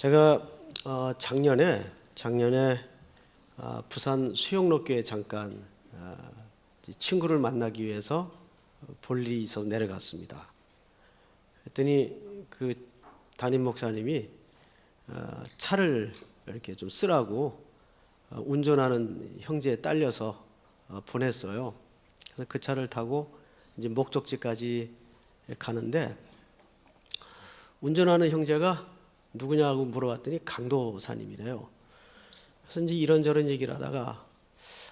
제가 작년에 부산 수영로교에 잠깐 친구를 만나기 위해서 볼 일이 있어서 내려갔습니다. 그랬더니 그 담임 목사님이 차를 이렇게 좀 쓰라고 운전하는 형제에 딸려서 보냈어요. 그래서 그 차를 타고 이제 목적지까지 가는데 운전하는 형제가 누구냐고 물어봤더니 강도사님이래요. 그래서 이제 이런저런 얘기를 하다가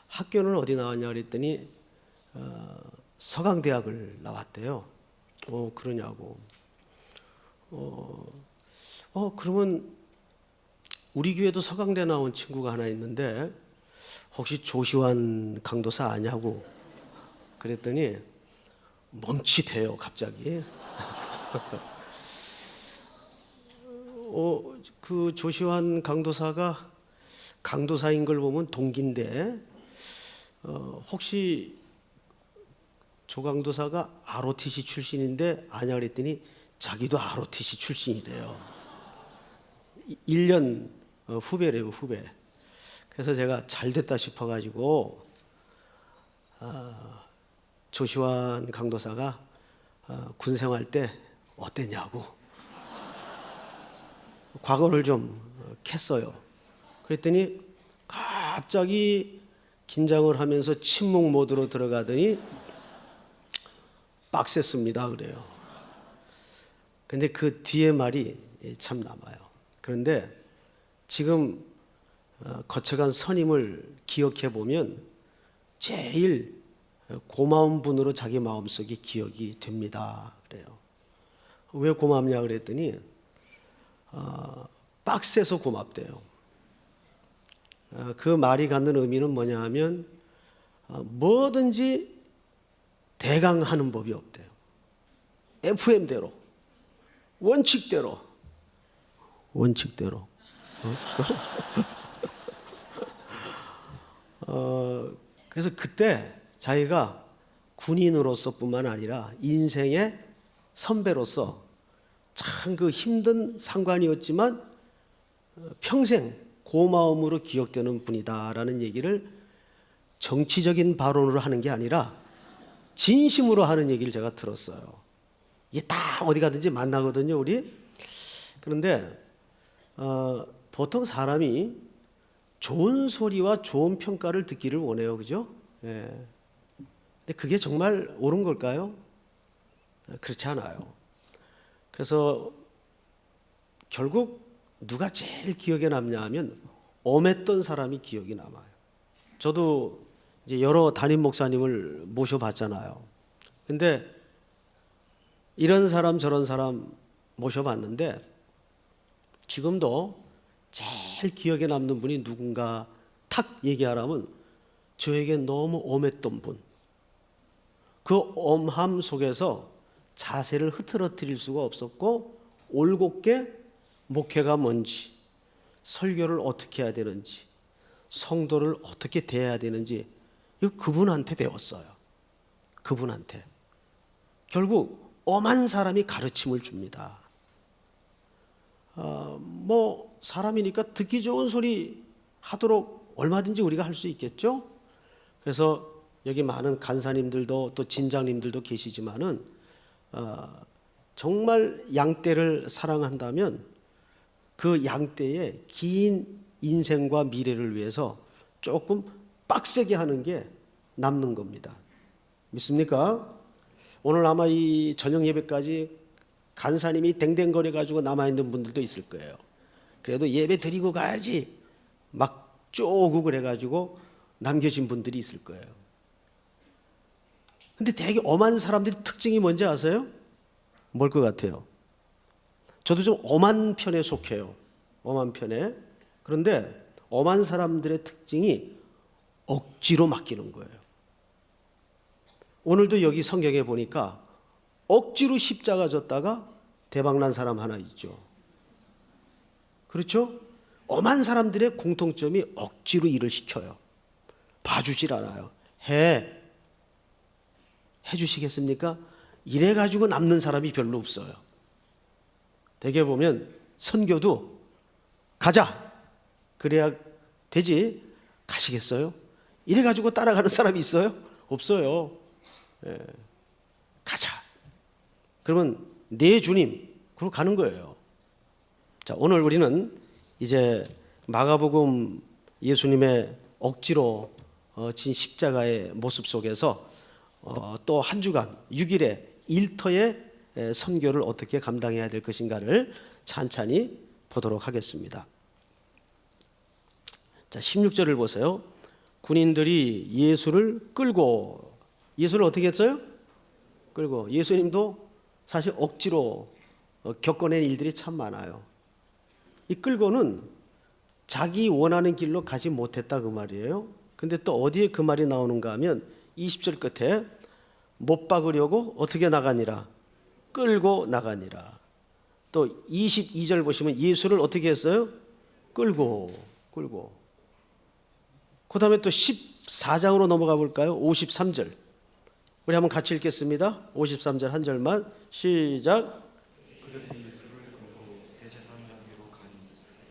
학교는 어디 나왔냐 그랬더니 서강대학을 나왔대요. 그러냐고. 그러면 우리 교회도 서강대 나온 친구가 하나 있는데 혹시 조시환 강도사 아냐고 그랬더니 멈칫해요 갑자기. 그 조시환 강도사가 강도사인 걸 보면 동기인데 혹시 조 강도사가 ROTC 출신인데 아냐 그랬더니 자기도 ROTC 출신이래요. 1년 후배래요, 후배. 그래서 제가 잘 됐다 싶어가지고 조시환 강도사가 군 생활 때 어땠냐고 과거를 좀 캤어요. 그랬더니 갑자기 긴장을 하면서 침묵 모드로 들어가더니 빡셌습니다 그래요. 근데 그 뒤에 말이 참 남아요. 그런데 지금 거쳐간 선임을 기억해 보면 제일 고마운 분으로 자기 마음속에 기억이 됩니다 그래요. 왜 고맙냐 그랬더니 빡세서 고맙대요. 그 말이 갖는 의미는 뭐냐 하면 뭐든지 대강 하는 법이 없대요. FM대로 원칙대로 그래서 그때 자기가 군인으로서뿐만 아니라 인생의 선배로서 참 그 힘든 상관이었지만 평생 고마움으로 기억되는 분이다라는 얘기를 정치적인 발언으로 하는 게 아니라 진심으로 하는 얘기를 제가 들었어요. 이게 다 어디 가든지 만나거든요, 우리. 그런데 보통 사람이 좋은 소리와 좋은 평가를 듣기를 원해요, 그죠? 예. 근데 그게 정말 옳은 걸까요? 그렇지 않아요. 그래서 결국 누가 제일 기억에 남냐 하면 엄했던 사람이 기억이 남아요. 저도 이제 여러 담임 목사님을 모셔봤잖아요. 근데 이런 사람 저런 사람 모셔봤는데 지금도 제일 기억에 남는 분이 누군가 탁 얘기하라면 저에게 너무 엄했던 분. 그 엄함 속에서 자세를 흐트러뜨릴 수가 없었고 올곧게 목회가 뭔지, 설교를 어떻게 해야 되는지, 성도를 어떻게 대해야 되는지 이거 그분한테 배웠어요. 그분한테. 결국 엄한 사람이 가르침을 줍니다. 사람이니까 듣기 좋은 소리 하도록 얼마든지 우리가 할 수 있겠죠. 그래서 여기 많은 간사님들도 또 진장님들도 계시지만은 정말 양떼를 사랑한다면 그 양떼의 긴 인생과 미래를 위해서 조금 빡세게 하는 게 남는 겁니다. 믿습니까? 오늘 아마 이 저녁 예배까지 간사님이 댕댕거려 가지고 남아있는 분들도 있을 거예요. 그래도 예배 드리고 가야지 막 쪼고 그래가지고 남겨진 분들이 있을 거예요. 근데 되게 엄한 사람들이 특징이 뭔지 아세요? 뭘 것 같아요? 저도 좀 엄한 편에 속해요. 엄한 편에. 그런데 엄한 사람들의 특징이 억지로 맡기는 거예요. 오늘도 여기 성경에 보니까 억지로 십자가 졌다가 대박난 사람 하나 있죠. 그렇죠? 엄한 사람들의 공통점이 억지로 일을 시켜요. 봐주질 않아요. 해주시겠습니까? 이래가지고 남는 사람이 별로 없어요. 대개 보면 선교도 가자. 그래야 되지. 가시겠어요? 이래가지고 따라가는 사람이 있어요? 없어요. 예. 가자. 그러면 내 주님, 그러고 가는 거예요. 자, 오늘 우리는 이제 마가복음 예수님의 억지로 진 십자가의 모습 속에서 또 한 주간 6일의 일터의 선교를 어떻게 감당해야 될 것인가를 찬찬히 보도록 하겠습니다. 자, 16절을 보세요. 군인들이 예수를 끌고, 예수를 어떻게 했어요? 끌고. 예수님도 사실 억지로 겪어낸 일들이 참 많아요. 이 끌고는 자기 원하는 길로 가지 못했다 그 말이에요. 근데 또 어디에 그 말이 나오는가 하면 20절 끝에 못 박으려고 어떻게 나가니라? 끌고 나가니라. 또 22절 보시면 예수를 어떻게 했어요? 끌고. 그 다음에 또 14장으로 넘어가 볼까요? 53절. 우리 한번 같이 읽겠습니다. 53절 한 절만 시작. 그들이 예수를 끌고 대제사장에게로 가니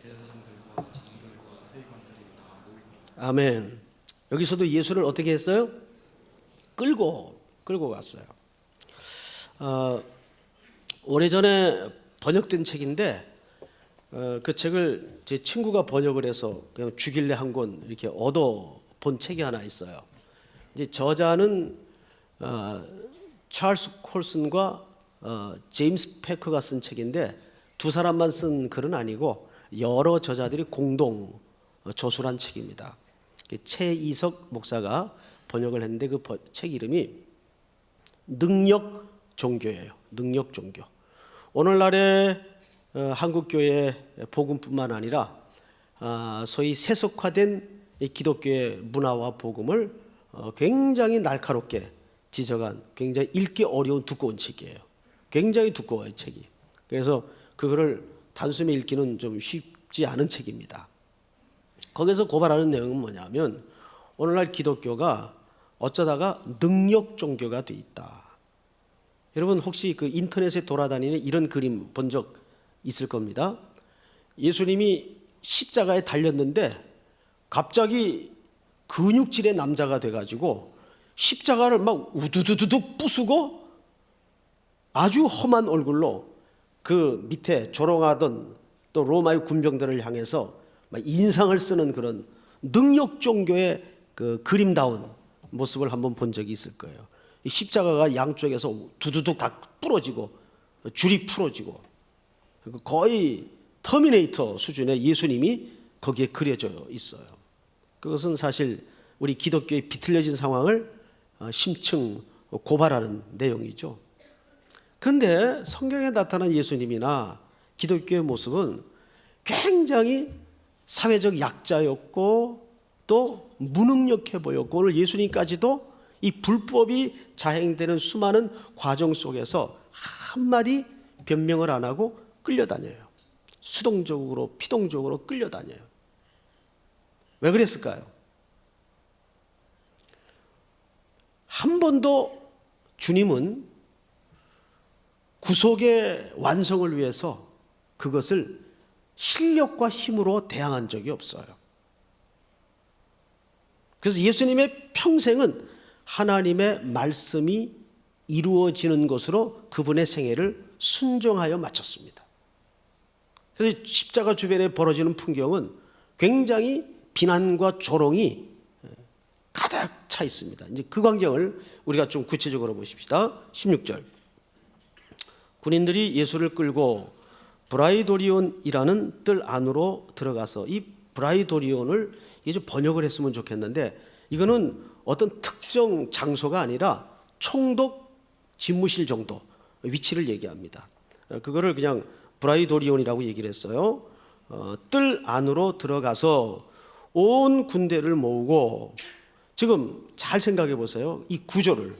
대제사장들과 장들과 세관들이 다 모이더라. 아멘. 여기서도 예수를 어떻게 했어요? 끌고 갔어요. 오래전에 번역된 책인데 그 책을 제 친구가 번역을 해서 그냥 주길래 한 권 이렇게 얻어 본 책이 하나 있어요. 이제 저자는 찰스 콜슨과 제임스 패커가 쓴 책인데 두 사람만 쓴 글은 아니고 여러 저자들이 공동 저술한 책입니다. 최이석 목사가 번역을 했는데 그 책 이름이 능력 종교예요. 능력 종교. 오늘날의 한국 교회 복음뿐만 아니라 소위 세속화된 기독교의 문화와 복음을 굉장히 날카롭게 지적한 굉장히 읽기 어려운 두꺼운 책이에요. 굉장히 두꺼워요, 책이. 그래서 그거를 단숨에 읽기는 좀 쉽지 않은 책입니다. 거기서 고발하는 내용은 뭐냐면 오늘날 기독교가 어쩌다가 능력 종교가 돼 있다. 여러분 혹시 그 인터넷에 돌아다니는 이런 그림 본 적 있을 겁니다. 예수님이 십자가에 달렸는데 갑자기 근육질의 남자가 돼가지고 십자가를 막 우두두두둑 부수고 아주 험한 얼굴로 그 밑에 조롱하던 또 로마의 군병들을 향해서 막 인상을 쓰는 그런 능력 종교의 그 그림다운 모습을 한번 본 적이 있을 거예요. 이 십자가가 양쪽에서 두두둑 다 부러지고 줄이 풀어지고 거의 터미네이터 수준의 예수님이 거기에 그려져 있어요. 그것은 사실 우리 기독교의 비틀려진 상황을 심층 고발하는 내용이죠. 그런데 성경에 나타난 예수님이나 기독교의 모습은 굉장히 사회적 약자였고 또 무능력해 보였고 오늘 예수님까지도 이 불법이 자행되는 수많은 과정 속에서 한마디 변명을 안 하고 끌려다녀요. 수동적으로 피동적으로 끌려다녀요. 왜 그랬을까요? 한 번도 주님은 구속의 완성을 위해서 그것을 실력과 힘으로 대항한 적이 없어요. 그래서 예수님의 평생은 하나님의 말씀이 이루어지는 것으로 그분의 생애를 순종하여 마쳤습니다. 그래서 십자가 주변에 벌어지는 풍경은 굉장히 비난과 조롱이 가득 차 있습니다. 이제 그 광경을 우리가 좀 구체적으로 보십시다. 16절. 군인들이 예수를 끌고 브라이도리온이라는 뜰 안으로 들어가서 이 브라이도리온을 이제 번역을 했으면 좋겠는데 이거는 어떤 특정 장소가 아니라 총독 집무실 정도 위치를 얘기합니다. 그거를 그냥 브라이도리온이라고 얘기를 했어요. 뜰 안으로 들어가서 온 군대를 모으고 지금 잘 생각해 보세요. 이 구조를.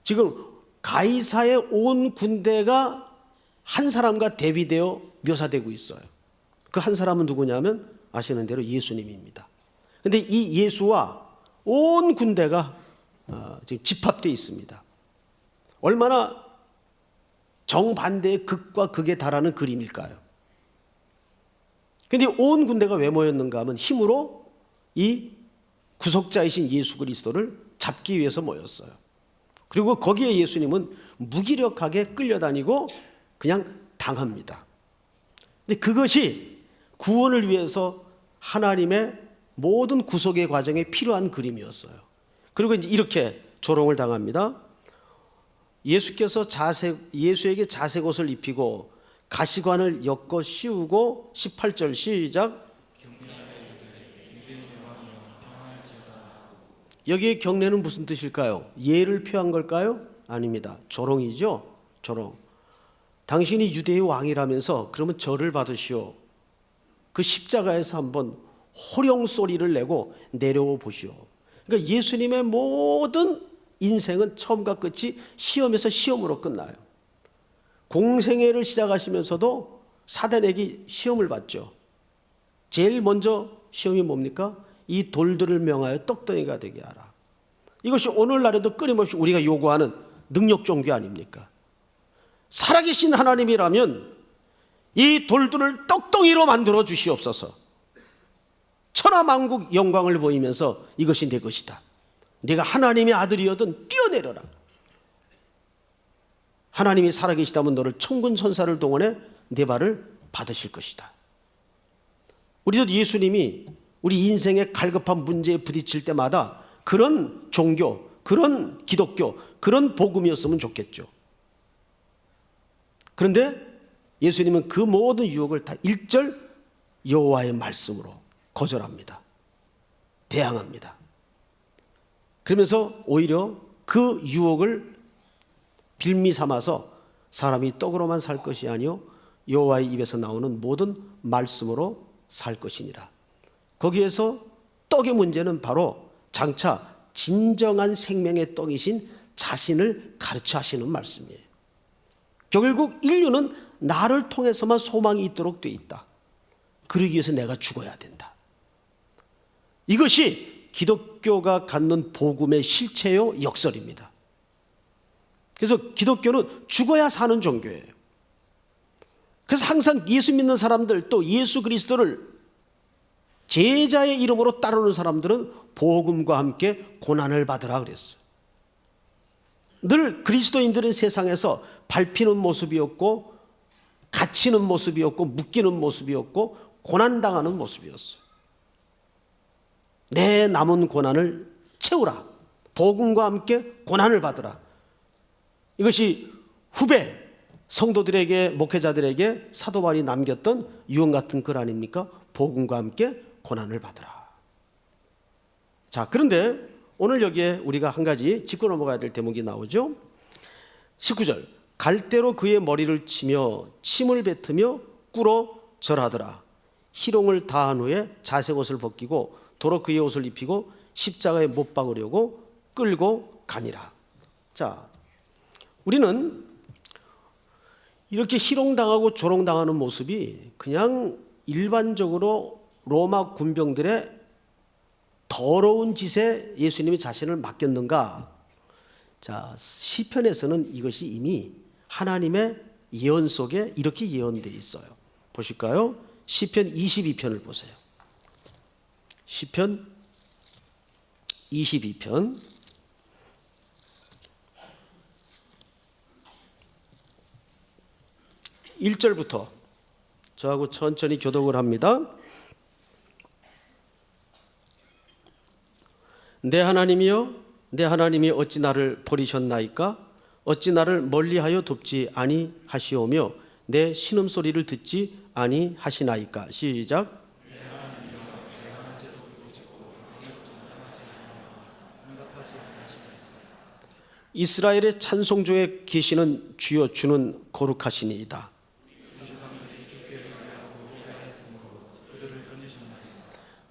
지금 가이사의 온 군대가 한 사람과 대비되어 묘사되고 있어요. 그 한 사람은 누구냐면 아시는 대로 예수님입니다. 그런데 이 예수와 온 군대가 지금 집합되어 있습니다. 얼마나 정반대의 극과 극에 달하는 그림일까요? 근데 온 군대가 왜 모였는가 하면 힘으로 이 구속자이신 예수 그리스도를 잡기 위해서 모였어요. 그리고 거기에 예수님은 무기력하게 끌려다니고 그냥 당합니다. 근데 그것이 구원을 위해서 하나님의 모든 구속의 과정에 필요한 그림이었어요. 그리고 이제 이렇게 조롱을 당합니다. 예수에게 자색옷을 입히고 가시관을 엮어 씌우고 18절 시작. 여기에 경례는 무슨 뜻일까요? 예를 표한 걸까요? 아닙니다. 조롱이죠. 조롱. 당신이 유대의 왕이라면서 그러면 절을 받으시오. 그 십자가에서 한번 호령 소리를 내고 내려오 보시오. 그러니까 예수님의 모든 인생은 처음과 끝이 시험에서 시험으로 끝나요. 공생애를 시작하시면서도 사단에게 시험을 받죠. 제일 먼저 시험이 뭡니까? 이 돌들을 명하여 떡덩이가 되게 하라. 이것이 오늘날에도 끊임없이 우리가 요구하는 능력 종교 아닙니까? 살아계신 하나님이라면 이 돌들을 떡덩이로 만들어 주시옵소서. 천하만국 영광을 보이면서 이것이 내 것이다. 네가 하나님의 아들이어든 뛰어내려라. 하나님이 살아계시다면 너를 천군 천사를 동원해 내 발을 받으실 것이다. 우리도 예수님이 우리 인생의 갈급한 문제에 부딪힐 때마다 그런 종교, 그런 기독교, 그런 복음이었으면 좋겠죠. 그런데 예수님은 그 모든 유혹을 다 1절 여호와의 말씀으로 거절합니다. 대항합니다. 그러면서 오히려 그 유혹을 빌미 삼아서 사람이 떡으로만 살 것이 아니요 여호와의 입에서 나오는 모든 말씀으로 살 것이니라. 거기에서 떡의 문제는 바로 장차 진정한 생명의 떡이신 자신을 가르쳐 하시는 말씀이에요. 결국 인류는 나를 통해서만 소망이 있도록 돼 있다. 그러기 위해서 내가 죽어야 된다. 이것이 기독교가 갖는 복음의 실체요 역설입니다. 그래서 기독교는 죽어야 사는 종교예요. 그래서 항상 예수 믿는 사람들 또 예수 그리스도를 제자의 이름으로 따르는 사람들은 복음과 함께 고난을 받으라 그랬어요. 늘 그리스도인들은 세상에서 밟히는 모습이었고 갇히는 모습이었고 묶이는 모습이었고 고난당하는 모습이었어요. 내 남은 고난을 채우라. 복음과 함께 고난을 받으라. 이것이 후배 성도들에게 목회자들에게 사도 바울이 남겼던 유언 같은 글 아닙니까? 복음과 함께 고난을 받으라. 자, 그런데 오늘 여기에 우리가 한 가지 짚고 넘어가야 될 대목이 나오죠. 19절 갈대로 그의 머리를 치며 침을 뱉으며 꿇어 절하더라. 희롱을 다한 후에 자색옷을 벗기고 도로 그의 옷을 입히고 십자가에 못 박으려고 끌고 가니라. 자, 우리는 이렇게 희롱당하고 조롱당하는 모습이 그냥 일반적으로 로마 군병들의 더러운 짓에 예수님이 자신을 맡겼는가? 자, 시편에서는 이것이 이미 하나님의 예언 속에 이렇게 예언되어 있어요. 보실까요? 시편 22편을 보세요. 시편 22편 1절부터 저하고 천천히 교독을 합니다. 내 하나님이여, 내 하나님이 어찌 나를 버리셨나이까? 어찌 나를 멀리하여 돕지 아니하시오며 내 신음소리를 듣지 아니하시나이까? 시작. 이스라엘의 찬송 중에 계시는 주여 주는 거룩하시니이다.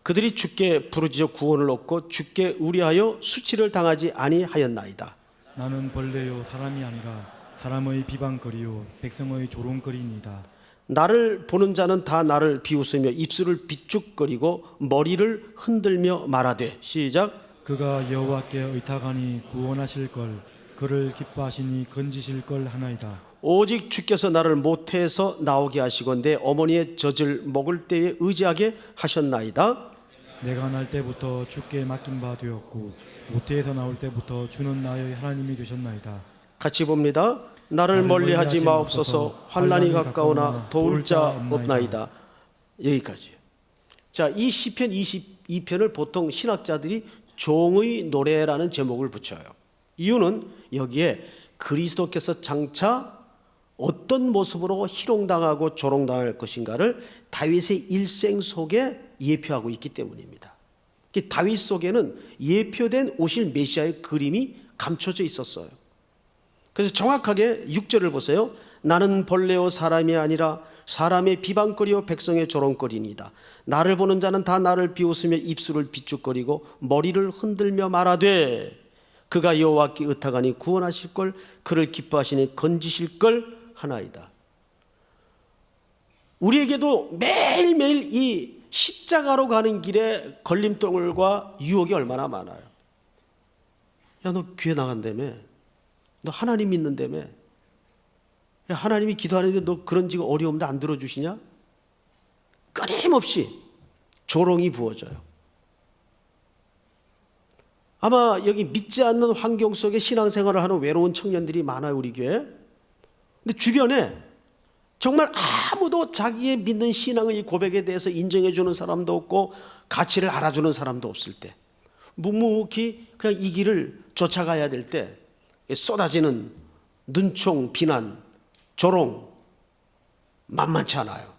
그들이 주께 부르짖어 구원을 얻고 주께 의뢰하여 수치를 당하지 아니하였나이다. 나는 벌레요 사람이 아니라 사람의 비방거리요 백성의 조롱거리니이다. 나를 보는 자는 다 나를 비웃으며 입술을 비죽거리고 머리를 흔들며 말하되 시작. 그가 여호와께 의탁하니 구원하실 걸 그를 기뻐하시니 건지실 걸 하나이다. 오직 주께서 나를 모태에서 나오게 하시고 내 어머니의 젖을 먹을 때에 의지하게 하셨나이다. 내가 날 때부터 주께 맡긴 바 되었고 모태에서 나올 때부터 주는 나의 하나님이 되셨나이다. 같이 봅니다. 나를 멀리하지 마옵소서. 환난이 가까우나 도울 자 없나이다. 여기까지. 자, 이 시편 22편을 보통 신학자들이 종의 노래라는 제목을 붙여요. 이유는 여기에 그리스도께서 장차 어떤 모습으로 희롱당하고 조롱당할 것인가를 다윗의 일생 속에 예표하고 있기 때문입니다. 다윗 속에는 예표된 오실 메시아의 그림이 감춰져 있었어요. 그래서 정확하게 6절을 보세요. 나는 벌레요 사람이 아니라 사람의 비방거리요 백성의 조롱거리니이다. 나를 보는 자는 다 나를 비웃으며 입술을 비축거리고 머리를 흔들며 말하되 그가 여호와께 의탁하니 구원하실 걸, 그를 기뻐하시니 건지실 걸 하나이다. 우리에게도 매일매일 이 십자가로 가는 길에 걸림돌과 유혹이 얼마나 많아요. 야, 너 교회 나간다며? 너 하나님 믿는다며? 야, 하나님이 기도하는데 너 그런 지가 어려운데 안 들어주시냐? 끊임없이 조롱이 부어져요. 아마 여기 믿지 않는 환경 속에 신앙생활을 하는 외로운 청년들이 많아요, 우리 교회. 근데 주변에 정말 아무도 자기의 믿는 신앙의 고백에 대해서 인정해 주는 사람도 없고 가치를 알아주는 사람도 없을 때, 묵묵히 그냥 이 길을 쫓아가야 될 때 쏟아지는 눈총, 비난, 조롱 만만치 않아요.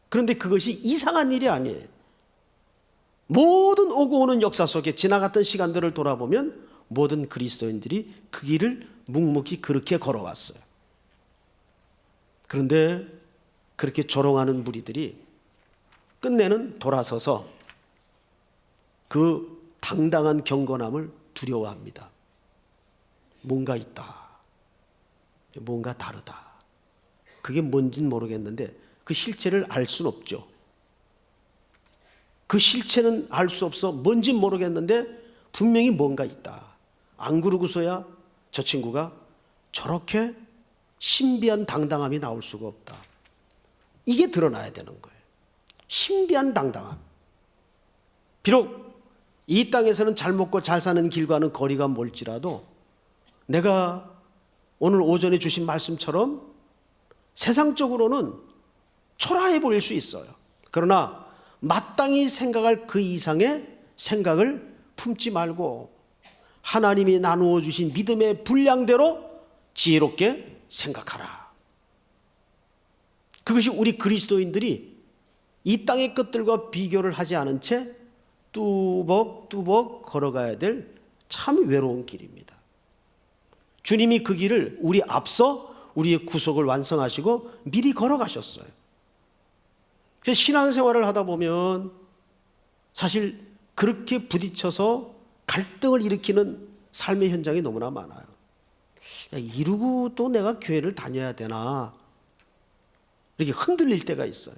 그런데 그것이 이상한 일이 아니에요. 모든 오고 오는 역사 속에 지나갔던 시간들을 돌아보면 모든 그리스도인들이 그 길을 묵묵히 그렇게 걸어왔어요. 그런데 그렇게 조롱하는 무리들이 끝내는 돌아서서 그 당당한 경건함을 두려워합니다. 뭔가 있다. 뭔가 다르다. 그게 뭔지는 모르겠는데 그 실체를 알 수는 없죠. 그 실체는 알 수 없어. 뭔지는 모르겠는데 분명히 뭔가 있다. 안 그러고서야 저 친구가 저렇게 신비한 당당함이 나올 수가 없다. 이게 드러나야 되는 거예요. 신비한 당당함. 비록 이 땅에서는 잘 먹고 잘 사는 길과는 거리가 멀지라도 내가 오늘 오전에 주신 말씀처럼 세상적으로는 초라해 보일 수 있어요. 그러나 마땅히 생각할 그 이상의 생각을 품지 말고 하나님이 나누어 주신 믿음의 분량대로 지혜롭게 생각하라. 그것이 우리 그리스도인들이 이 땅의 것들과 비교를 하지 않은 채 뚜벅뚜벅 걸어가야 될 참 외로운 길입니다. 주님이 그 길을 우리 앞서 우리의 구속을 완성하시고 미리 걸어가셨어요. 그래서 신앙생활을 하다 보면 사실 그렇게 부딪혀서 갈등을 일으키는 삶의 현장이 너무나 많아요. 야, 이러고 또 내가 교회를 다녀야 되나? 이렇게 흔들릴 때가 있어요.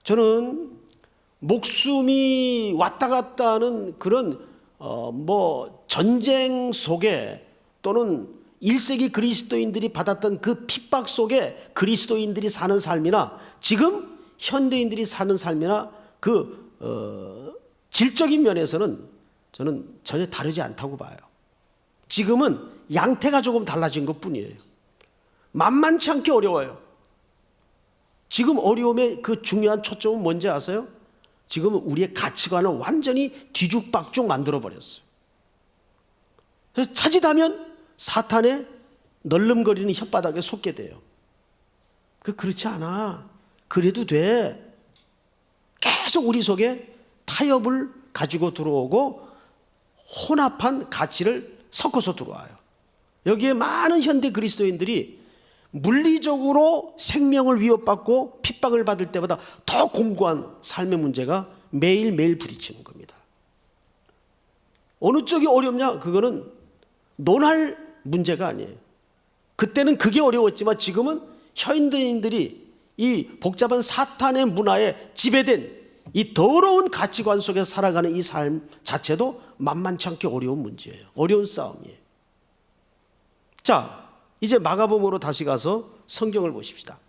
저는 목숨이 왔다 갔다 하는 그런 전쟁 속에 또는 1세기 그리스도인들이 받았던 그 핍박 속에 그리스도인들이 사는 삶이나 지금 현대인들이 사는 삶이나 그 질적인 면에서는 저는 전혀 다르지 않다고 봐요. 지금은 양태가 조금 달라진 것뿐이에요. 만만치 않게 어려워요. 지금 어려움의 그 중요한 초점은 뭔지 아세요? 지금은 우리의 가치관을 완전히 뒤죽박죽 만들어버렸어요. 그래서 차짓하면 사탄의 널름거리는 혓바닥에 속게 돼요. 그렇지 않아. 그래도 돼. 계속 우리 속에 타협을 가지고 들어오고 혼합한 가치를 섞어서 들어와요. 여기에 많은 현대 그리스도인들이 물리적으로 생명을 위협받고 핍박을 받을 때보다 더 공고한 삶의 문제가 매일매일 부딪히는 겁니다. 어느 쪽이 어렵냐? 그거는 논할 문제가 아니에요. 그때는 그게 어려웠지만 지금은 현대인들이 이 복잡한 사탄의 문화에 지배된 이 더러운 가치관 속에서 살아가는 이 삶 자체도 만만치 않게 어려운 문제예요. 어려운 싸움이에요. 자, 이제 마가복음으로 다시 가서 성경을 보십시다.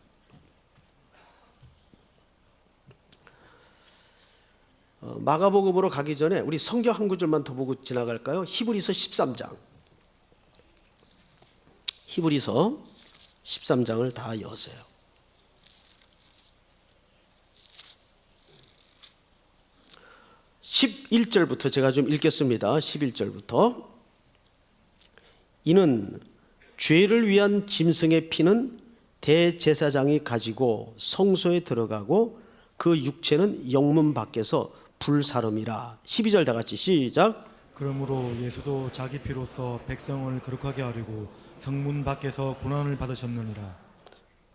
마가복음으로 가기 전에 우리 성경 한 구절만 더 보고 지나갈까요? 히브리서 13장. 히브리서 13장을 다 여세요. 11절부터 제가 좀 읽겠습니다. 11절부터. 이는 죄를 위한 짐승의 피는 대제사장이 가지고 성소에 들어가고 그 육체는 영문 밖에서 불사름이라. 12절 다 같이 시작. 그러므로 예수도 자기 피로써 백성을 거룩하게 하려고 성문 밖에서 고난을 받으셨느니라.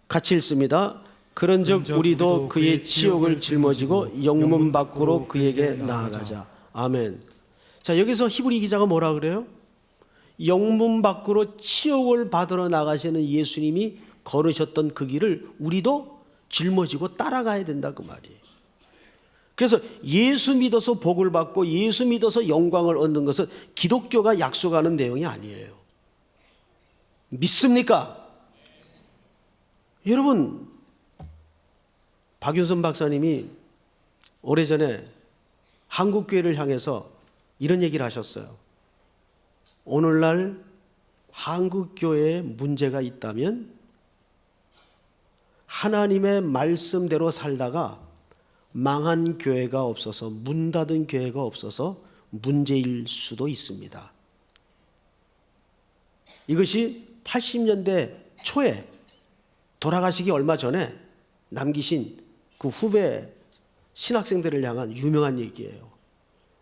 같이 읽습니다. 그런즉 우리도 그의 치욕을 짊어지고 영문 밖으로 그에게 나아가자. 아멘. 자, 여기서 히브리 기자가 뭐라 그래요? 영문 밖으로 치욕을 받으러 나가시는 예수님이 걸으셨던 그 길을 우리도 짊어지고 따라가야 된다 그 말이에요. 그래서 예수 믿어서 복을 받고 예수 믿어서 영광을 얻는 것은 기독교가 약속하는 내용이 아니에요. 믿습니까? 여러분, 박윤선 박사님이 오래전에 한국교회를 향해서 이런 얘기를 하셨어요. 오늘날 한국교회에 문제가 있다면 하나님의 말씀대로 살다가 망한 교회가 없어서, 문 닫은 교회가 없어서 문제일 수도 있습니다. 이것이 80년대 초에 돌아가시기 얼마 전에 남기신 그 후배 신학생들을 향한 유명한 얘기예요.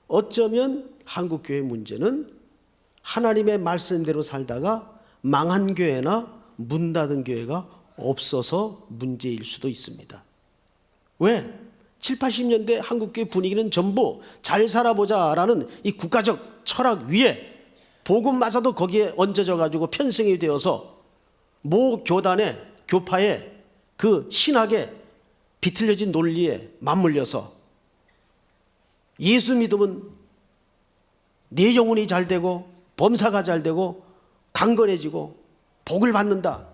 어쩌면 한국교회의 문제는 하나님의 말씀대로 살다가 망한 교회나 문 닫은 교회가 없어서 문제일 수도 있습니다. 왜? 7, 80년대 한국교회 분위기는 전부 잘 살아보자라는 이 국가적 철학 위에 복음마저도 거기에 얹어져 가지고 편승이 되어서 모 교단의 교파의 그 신학에 비틀려진 논리에 맞물려서 예수 믿으면 내 영혼이 잘 되고 범사가 잘 되고 강건해지고 복을 받는다.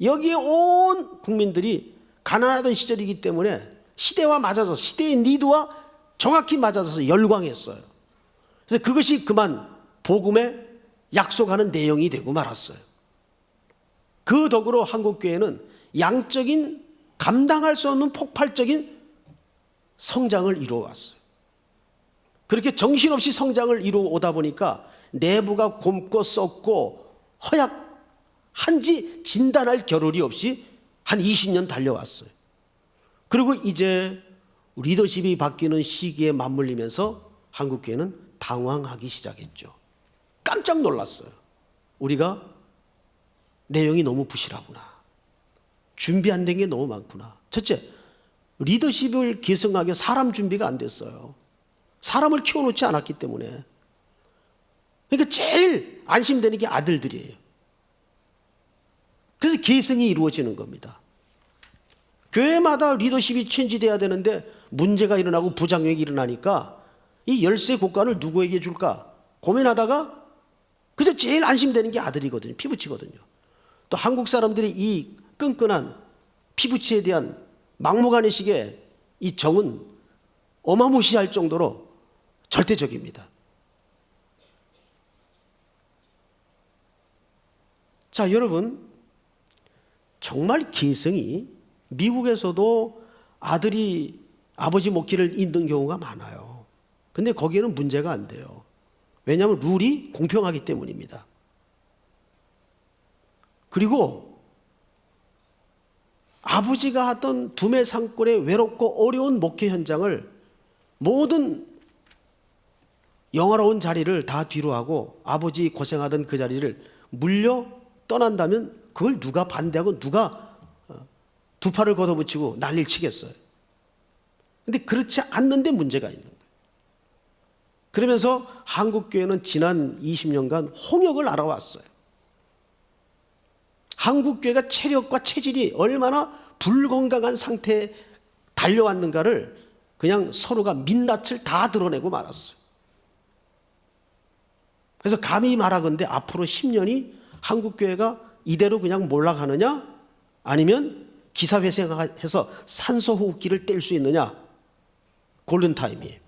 여기에 온 국민들이 가난하던 시절이기 때문에 시대와 맞아서 시대의 니드와 정확히 맞아서 열광했어요. 그래서 그것이 그만 복음에 약속하는 내용이 되고 말았어요. 그 덕으로 한국교회는 양적인 감당할 수 없는 폭발적인 성장을 이루어왔어요. 그렇게 정신없이 성장을 이루어오다 보니까 내부가 곪고 썩고 허약한지 진단할 겨를이 없이 한 20년 달려왔어요. 그리고 이제 리더십이 바뀌는 시기에 맞물리면서 한국교회는 당황하기 시작했죠. 깜짝 놀랐어요. 우리가 내용이 너무 부실하구나. 준비 안 된 게 너무 많구나. 첫째, 리더십을 계승하기 사람 준비가 안 됐어요. 사람을 키워놓지 않았기 때문에. 그러니까 제일 안심되는 게 아들들이에요. 그래서 계승이 이루어지는 겁니다. 교회마다 리더십이 체인지돼야 되는데 문제가 일어나고 부작용이 일어나니까 이 열쇠 곡간을 누구에게 줄까 고민하다가 그저 제일 안심되는 게 아들이거든요. 피부치거든요. 또 한국 사람들이 이 끈끈한 피부치에 대한 막무가내식의 이 정은 어마무시할 정도로 절대적입니다. 자, 여러분, 정말 계승이 미국에서도 아들이 아버지 목기를 잇는 경우가 많아요. 근데 거기에는 문제가 안 돼요. 왜냐하면 룰이 공평하기 때문입니다. 그리고 아버지가 하던 두메 산골의 외롭고 어려운 목회 현장을 모든 영화로운 자리를 다 뒤로 하고 아버지 고생하던 그 자리를 물려 떠난다면 그걸 누가 반대하고 누가 두 팔을 걷어붙이고 난리를 치겠어요. 근데 그렇지 않는데 문제가 있는 거예요. 그러면서 한국교회는 지난 20년간 홍역을 알아왔어요. 한국교회가 체력과 체질이 얼마나 불건강한 상태에 달려왔는가를 그냥 서로가 민낯을 다 드러내고 말았어요. 그래서 감히 말하건대 앞으로 10년이 한국교회가 이대로 그냥 몰락하느냐, 아니면 기사회생해서 산소호흡기를 뗄 수 있느냐. 골든타임이에요.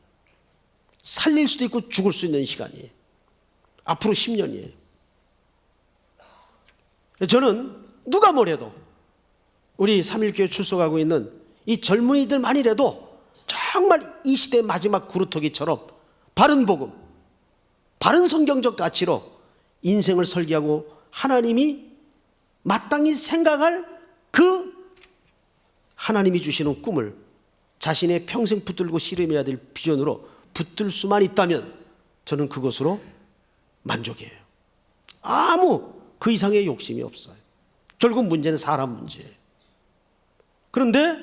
살릴 수도 있고 죽을 수 있는 시간이에요. 앞으로 10년이에요. 저는 누가 뭐래도 우리 3.1교회 출석하고 있는 이 젊은이들만이라도 정말 이 시대의 마지막 구루토기처럼 바른 복음, 바른 성경적 가치로 인생을 설계하고 하나님이 마땅히 생각할 그 하나님이 주시는 꿈을 자신의 평생 붙들고 씨름해야 될 비전으로 붙들 수만 있다면 저는 그것으로 만족해요. 아무 그 이상의 욕심이 없어요. 결국 문제는 사람 문제예요. 그런데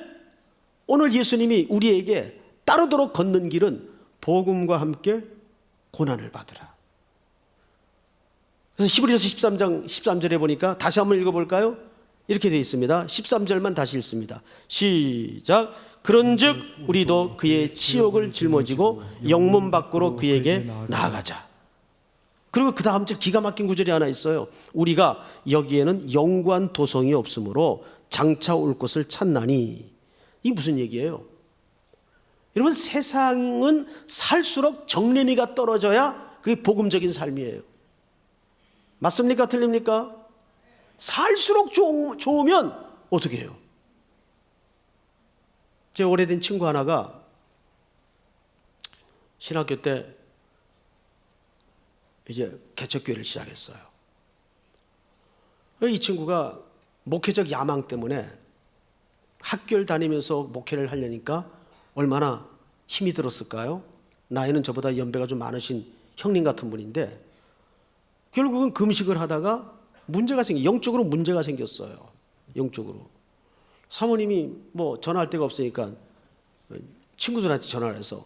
오늘 예수님이 우리에게 따르도록 걷는 길은 복음과 함께 고난을 받으라. 그래서 히브리서 13장 13절에 보니까 다시 한번 읽어볼까요? 이렇게 되어 있습니다. 13절만 다시 읽습니다. 시작. 그런즉 우리도 그의 치욕을 짊어지고 영문 밖으로 그에게 나아가자. 그리고 그 다음 절 기가 막힌 구절이 하나 있어요. 우리가 여기에는 영구한 도성이 없으므로 장차 올 곳을 찾나니. 이게 무슨 얘기예요? 여러분, 세상은 살수록 정례미가 떨어져야 그게 복음적인 삶이에요. 맞습니까? 틀립니까? 살수록 좋으면 어떻게 해요? 제 오래된 친구 하나가 신학교 때 이제 개척교회를 시작했어요. 이 친구가 목회적 야망 때문에 학교를 다니면서 목회를 하려니까 얼마나 힘이 들었을까요? 나이는 저보다 연배가 좀 많으신 형님 같은 분인데 결국은 금식을 하다가 영적으로 문제가 생겼어요. 영적으로. 사모님이 뭐 전화할 데가 없으니까 친구들한테 전화를 해서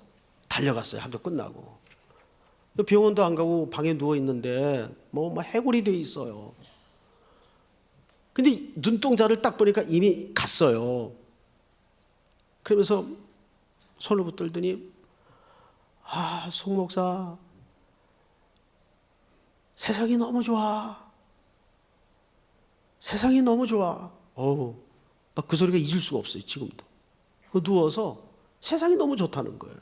달려갔어요. 학교 끝나고. 병원도 안 가고 방에 누워 있는데 뭐 해골이 돼 있어요. 근데 눈동자를 딱 보니까 이미 갔어요. 그러면서 손을 붙들더니 송 목사, 세상이 너무 좋아. 세상이 너무 좋아. 막 그 소리가 잊을 수가 없어요. 지금도. 누워서 세상이 너무 좋다는 거예요.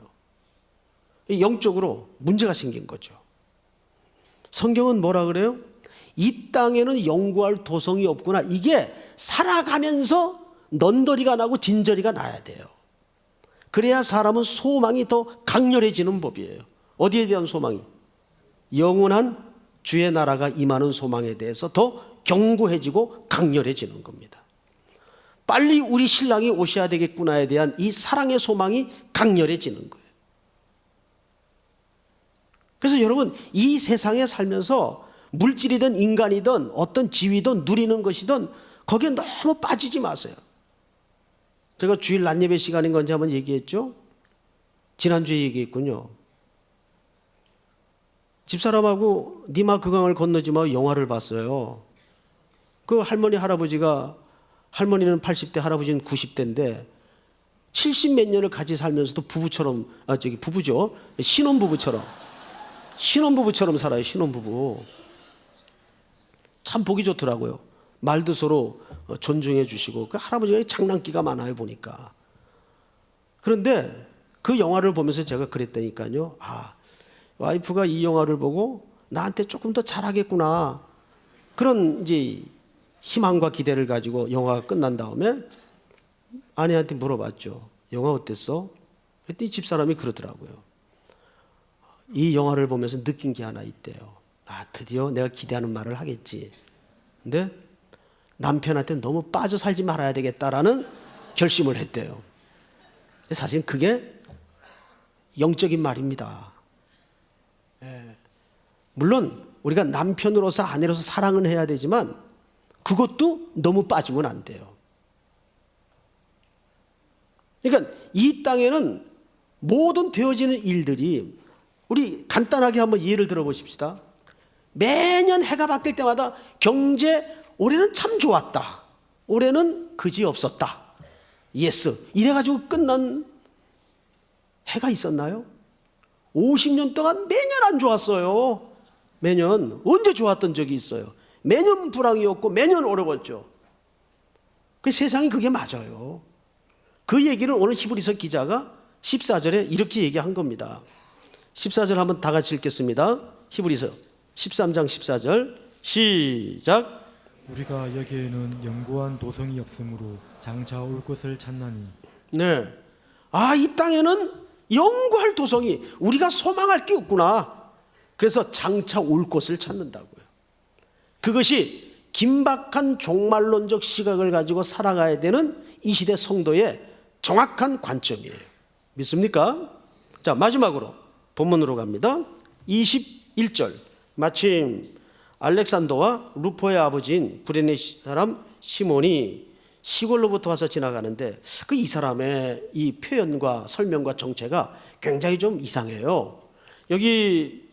영적으로 문제가 생긴 거죠. 성경은 뭐라 그래요? 이 땅에는 영구할 도성이 없구나. 이게 살아가면서 넌더리가 나고 진저리가 나야 돼요. 그래야 사람은 소망이 더 강렬해지는 법이에요. 어디에 대한 소망이? 영원한 주의 나라가 임하는 소망에 대해서 더 견고해지고 강렬해지는 겁니다. 빨리 우리 신랑이 오셔야 되겠구나에 대한 이 사랑의 소망이 강렬해지는 거예요. 그래서 여러분, 이 세상에 살면서 물질이든 인간이든 어떤 지위든 누리는 것이든 거기에 너무 빠지지 마세요. 제가 주일 낮예배 시간인 건지 한번 얘기했죠? 지난주에 얘기했군요. 집사람하고 니마 그강을 건너지 마 영화를 봤어요. 그 할머니 할아버지가, 할머니는 80대 할아버지는 90대인데 70 몇 년을 같이 살면서도 부부처럼, 부부죠. 신혼부부처럼 살아요. 신혼부부. 참 보기 좋더라고요. 말도 서로 존중해 주시고. 그 할아버지가 장난기가 많아요, 보니까. 그런데 그 영화를 보면서 제가 그랬다니까요. 와이프가 이 영화를 보고 나한테 조금 더 잘하겠구나. 그런 이제 희망과 기대를 가지고 영화가 끝난 다음에 아내한테 물어봤죠. 영화 어땠어? 그랬더니 집사람이 그러더라고요. 이 영화를 보면서 느낀 게 하나 있대요. 드디어 내가 기대하는 말을 하겠지. 근데 남편한테 너무 빠져 살지 말아야 되겠다라는 결심을 했대요. 사실 그게 영적인 말입니다. 물론 우리가 남편으로서 아내로서 사랑은 해야 되지만 그것도 너무 빠지면 안 돼요. 그러니까 이 땅에는 모든 되어지는 일들이, 우리 간단하게 한번 예를 들어 보십시다. 매년 해가 바뀔 때마다 경제 올해는 참 좋았다, 올해는 그지 없었다, 예스, 이래가지고 끝난 해가 있었나요? 50년 동안 매년 안 좋았어요. 매년. 언제 좋았던 적이 있어요? 매년 불황이었고 매년 어려웠죠. 그 세상이 그게 맞아요. 그 얘기를 오늘 히브리서 기자가 14절에 이렇게 얘기한 겁니다. 14절 한번 다 같이 읽겠습니다. 히브리서 13장 14절 시작. 우리가 여기에는 영구한 도성이 없으므로 장차 올 곳을 찾나니. 네. 아, 이 땅에는 영구할 도성이, 우리가 소망할 게 없구나. 그래서 장차 올 곳을 찾는다고요. 그것이 긴박한 종말론적 시각을 가지고 살아가야 되는 이 시대 성도의 정확한 관점이에요. 믿습니까? 자, 마지막으로 본문으로 갑니다. 21절. 마침 알렉산더와 루포의 아버지인 구레네 사람 시몬이 시골로부터 와서 지나가는데 그 이 사람의 이 표현과 설명과 정체가 굉장히 좀 이상해요. 여기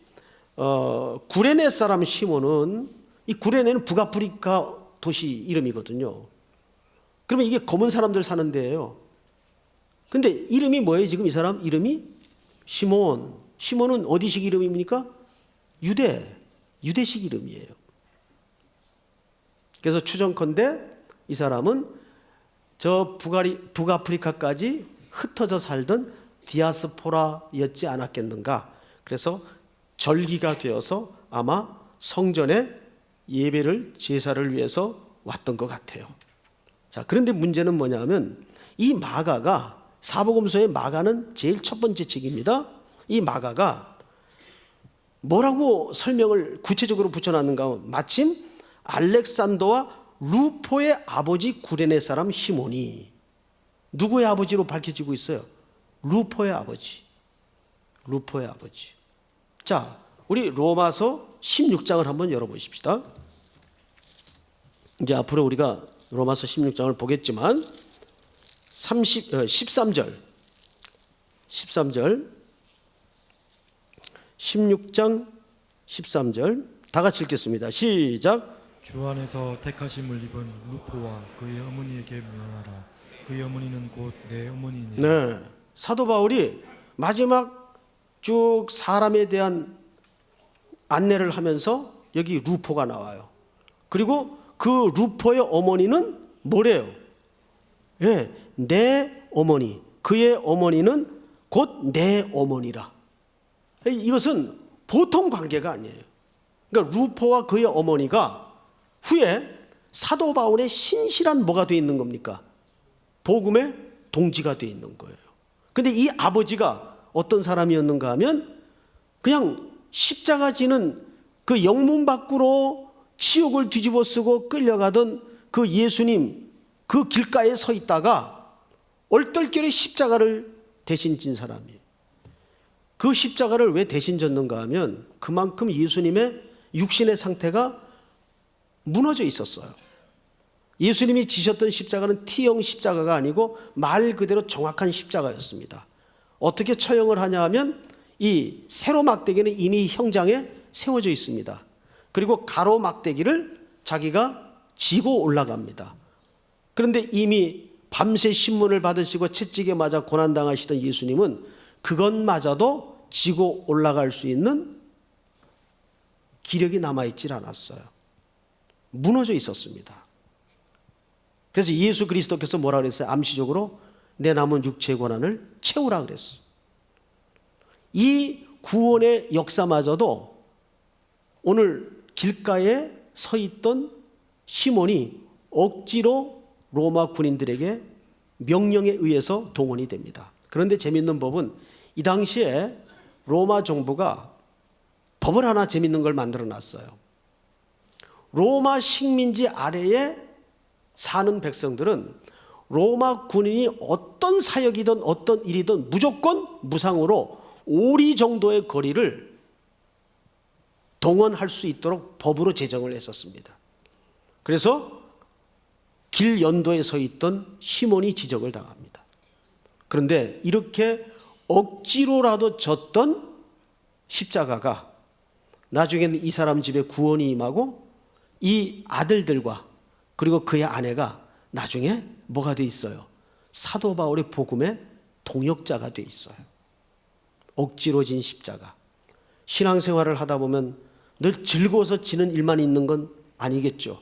구레네 사람 시몬은, 이 구레네는 북아프리카 도시 이름이거든요. 그러면 이게 검은 사람들 사는 데예요. 근데 이름이 뭐예요? 지금 이 사람 이름이 시몬. 시몬은 어디식 이름입니까? 유대식 이름이에요. 그래서 추정컨대 이 사람은 저 북아프리카까지 흩어져 살던 디아스포라였지 않았겠는가. 그래서 절기가 되어서 아마 성전에 예배를, 제사를 위해서 왔던 것 같아요. 자, 그런데 문제는 뭐냐면 이 마가가, 사복음서의 마가는 제일 첫 번째 책입니다. 이 마가가 뭐라고 설명을 구체적으로 붙여놨는가 하면 마침 알렉산더와 루포의 아버지 구레네 사람 시몬이 누구의 아버지로 밝혀지고 있어요? 루포의 아버지. 루포의 아버지. 자, 우리 로마서 16장을 한번 열어보십시다. 이제 앞으로 우리가 로마서 16장을 보겠지만 13절 16장 13절 다 같이 읽겠습니다. 시작. 주 안에서 택하심을 입은 루포와 그의 어머니에게 명하라. 그의 어머니는 곧 내 어머니니. 네, 사도 바울이 마지막 쭉 사람에 대한 안내를 하면서 여기 루포가 나와요. 그리고 그 루포의 어머니는 뭐래요? 예, 내 어머니. 그의 어머니는 곧 내 어머니라. 이것은 보통 관계가 아니에요. 그러니까 루포와 그의 어머니가 후에 사도 바울의 신실한 뭐가 되어 있는 겁니까? 복음의 동지가 되어 있는 거예요. 근데 이 아버지가 어떤 사람이었는가 하면 그냥 십자가 지는 그 영문 밖으로 치욕을 뒤집어 쓰고 끌려가던 그 예수님 그 길가에 서 있다가 얼떨결에 십자가를 대신 진 사람이에요. 그 십자가를 왜 대신 졌는가 하면 그만큼 예수님의 육신의 상태가 무너져 있었어요. 예수님이 지셨던 십자가는 T형 십자가가 아니고 말 그대로 정확한 십자가였습니다. 어떻게 처형을 하냐 하면 이 세로 막대기는 이미 형장에 세워져 있습니다. 그리고 가로 막대기를 자기가 지고 올라갑니다. 그런데 이미 밤새 신문을 받으시고 채찍에 맞아 고난당하시던 예수님은 그것마저도 지고 올라갈 수 있는 기력이 남아있질 않았어요. 무너져 있었습니다. 그래서 예수 그리스도께서 뭐라 그랬어요? 암시적으로 내 남은 육체의 고난을 채우라 그랬어요. 이 구원의 역사마저도 오늘 길가에 서 있던 시몬이 억지로 로마 군인들에게 명령에 의해서 동원이 됩니다. 그런데 재밌는 법은 이 당시에 로마 정부가 법을 하나 재밌는 걸 만들어 놨어요. 로마 식민지 아래에 사는 백성들은 로마 군인이 어떤 사역이든 어떤 일이든 무조건 무상으로 오리 정도의 거리를 동원할 수 있도록 법으로 제정을 했었습니다. 그래서 길 연도에 서 있던 시몬이 지적을 당합니다. 그런데 이렇게 억지로라도 졌던 십자가가 나중에는 이 사람 집에 구원이 임하고 이 아들들과 그리고 그의 아내가 나중에 뭐가 돼 있어요? 사도 바울의 복음의 동역자가 돼 있어요. 억지로 진 십자가. 신앙생활을 하다 보면 늘 즐거워서 지는 일만 있는 건 아니겠죠.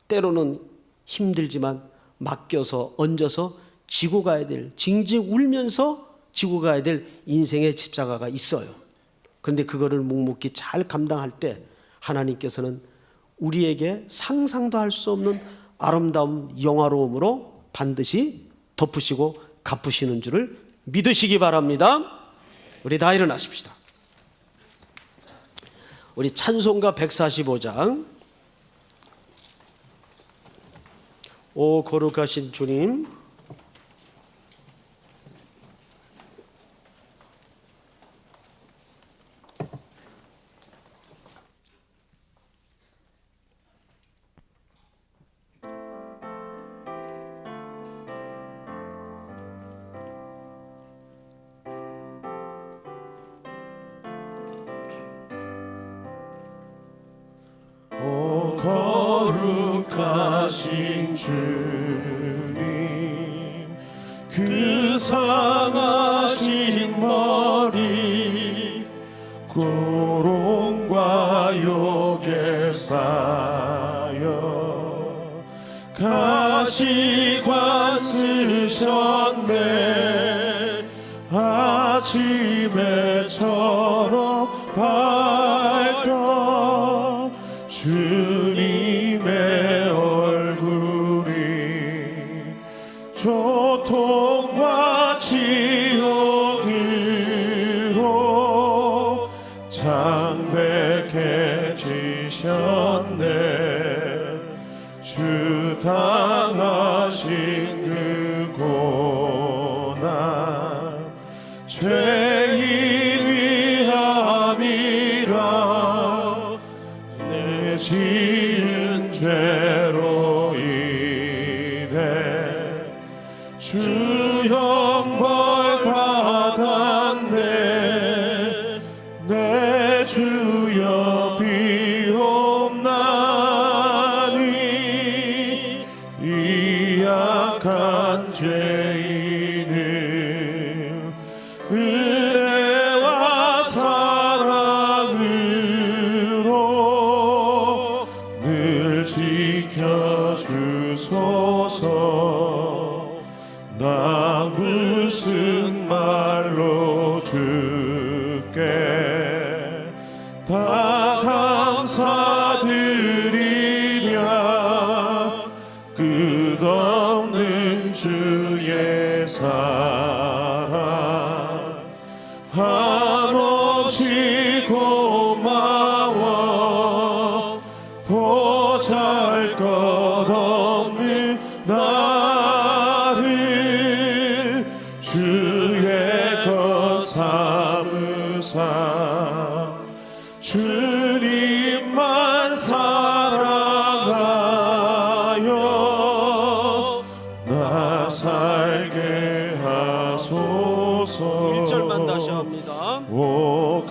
때로는 힘들지만 맡겨서 얹어서 지고 가야 될, 징징 울면서 지고 가야 될 인생의 십자가가 있어요. 그런데 그거를 묵묵히 잘 감당할 때 하나님께서는 우리에게 상상도 할 수 없는 아름다움, 영화로움으로 반드시 덮으시고 갚으시는 줄을 믿으시기 바랍니다. 우리 다 일어나십시다. 우리 찬송가 145장. 오 거룩하신 주님, 오 거룩하신 주님, 그 상하신 머리 고롱과 욕에 쌓여 가시관 쓰셨네. 아침에처럼 밝던 주님의 얼굴이 고통과 지옥으로 창백해지셨네. 주 당하신 그 고난 죄인 위함이라 내 지은 죄로 인해 주 형벌 받았네. 내 주여 비옵나니 이 약한 죄인을 은혜와 사랑으로 늘 지켜주소서. 나 무슨 말로 주께 다 감사드리랴. 끝없는 주의 사랑 한없이 고마워. 보잘것없는 나를 주의 것 삼으사 주님만 사랑하여 나 살게 하소서. 1절만 다시 합니다. 오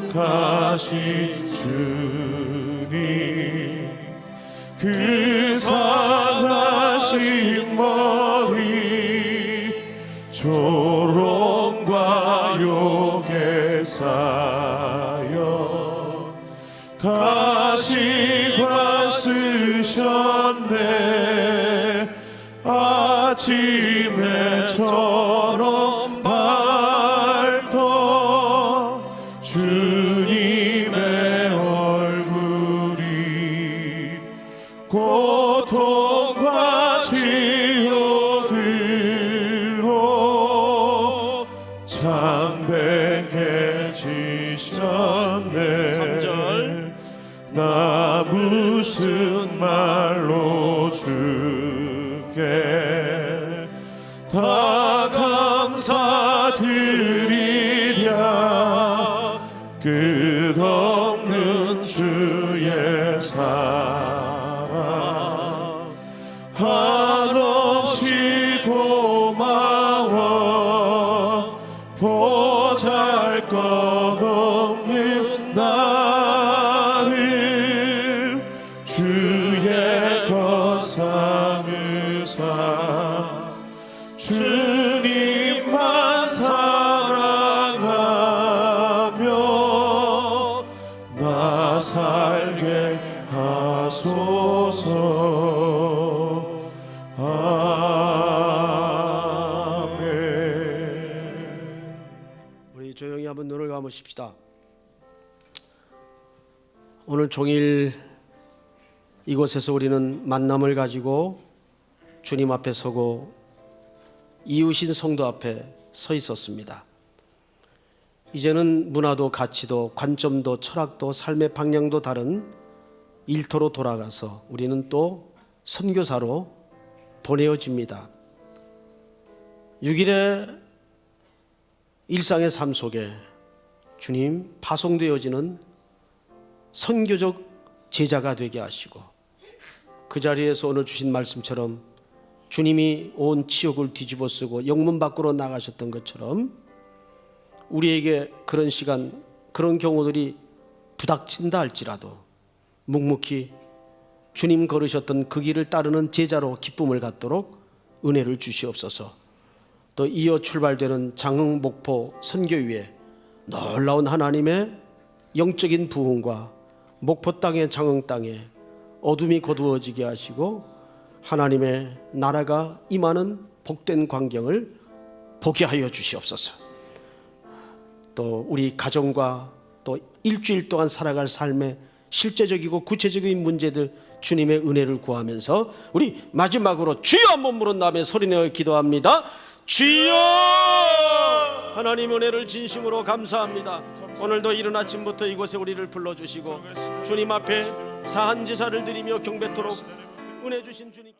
거룩하신 주님, 그 상하신 머리 조롱과 욕에 쌓여 가시관 쓰셨네. 아침에처럼 밝던 주님의 얼굴이 고통과 지옥으로 창백해지셨네. 3절. 나 무슨 말로 주께 다 감사드리랴. 끝없는 주의 사랑 한없이 고마워. 보잘것없는 나를 주의 것 삼으사 주님만 사랑하며 나 살게 하소서. 삼으십시다. 오늘 종일 이곳에서 우리는 만남을 가지고 주님 앞에 서고 이웃인 성도 앞에 서 있었습니다. 이제는 문화도 가치도 관점도 철학도 삶의 방향도 다른 일터로 돌아가서 우리는 또 선교사로 보내어집니다. 6일의 일상의 삶 속에 주님 파송되어지는 선교적 제자가 되게 하시고 그 자리에서 오늘 주신 말씀처럼 주님이 온 지옥을 뒤집어 쓰고 영문 밖으로 나가셨던 것처럼 우리에게 그런 시간, 그런 경우들이 부닥친다 할지라도 묵묵히 주님 걸으셨던 그 길을 따르는 제자로 기쁨을 갖도록 은혜를 주시옵소서. 또 이어 출발되는 장흥 목포 선교위에 놀라운 하나님의 영적인 부흥과 목포 땅의 장흥 땅에 어둠이 거두어지게 하시고 하나님의 나라가 임하는 복된 광경을 보게 하여 주시옵소서. 또 우리 가정과 또 일주일 동안 살아갈 삶의 실제적이고 구체적인 문제들 주님의 은혜를 구하면서 우리 마지막으로 주여 한번 물은 다음에 소리내어 기도합니다. 주여! 하나님 은혜를 진심으로 감사합니다. 오늘도 이른 아침부터 이곳에 우리를 불러주시고 주님 앞에 사한 제사를 드리며 경배토록 은혜 주신 주님